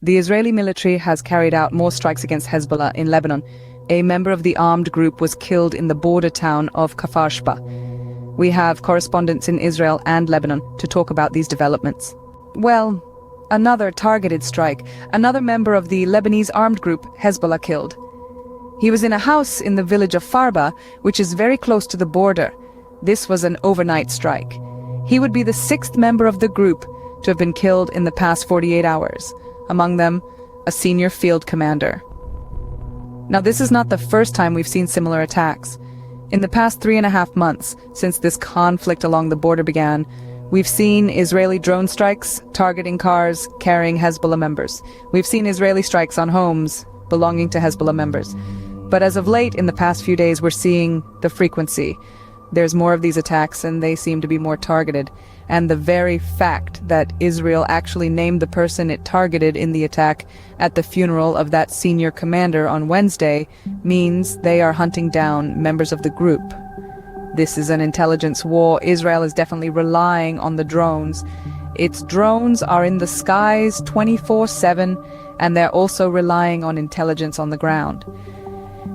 The Israeli military has carried out more strikes against Hezbollah in Lebanon. A member of the armed group was killed in the border town of Kfarchouba. We have correspondents in Israel and Lebanon to talk about these developments. Well, another targeted strike. Another member of the Lebanese armed group, Hezbollah, killed. He was in a house in the village of Farba, which is very close to the border. This was an overnight strike. He would be the sixth member of the group to have been killed in the past 48 hours. Among them, a senior field commander. Now, this is not the first time we've seen similar attacks. In the past 3.5 months, since this conflict along the border began, we've seen Israeli drone strikes targeting cars carrying Hezbollah members. We've seen Israeli strikes on homes belonging to Hezbollah members. But as of late, in the past few days, we're seeing the frequency. There's more of these attacks, and they seem to be more targeted. And the very fact that Israel actually named the person it targeted in the attack at the funeral of that senior commander on Wednesday means they are hunting down members of the group. This is an intelligence war. Israel is definitely relying on the drones. Its drones are in the skies 24/7, and they're also relying on intelligence on the ground.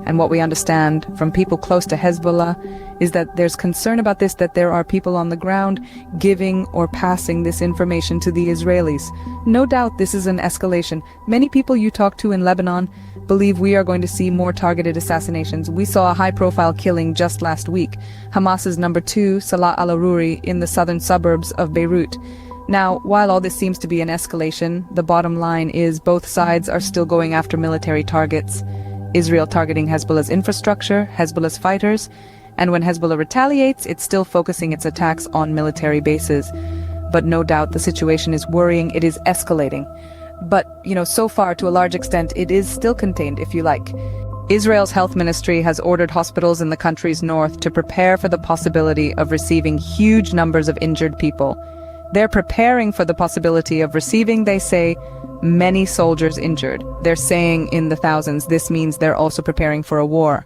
And what we understand from people close to Hezbollah is that there's concern about this, that there are people on the ground giving or passing this information to the Israelis. No doubt this is an escalation. Many people you talk to in Lebanon believe we are going to see more targeted assassinations. We saw a high-profile killing just last week. Hamas's number 2, Salah al-Aruri, in the southern suburbs of Beirut. Now, while all this seems to be an escalation, the bottom line is both sides are still going after military targets. Israel targeting Hezbollah's infrastructure, Hezbollah's fighters, and when Hezbollah retaliates, it's still focusing its attacks on military bases. But no doubt the situation is worrying, it is escalating. But, so far, to a large extent, it is still contained, if you like. Israel's health ministry has ordered hospitals in the country's north to prepare for the possibility of receiving huge numbers of injured people. They're preparing for the possibility of receiving, they say, many soldiers injured. They're saying in the thousands. This means they're also preparing for a war.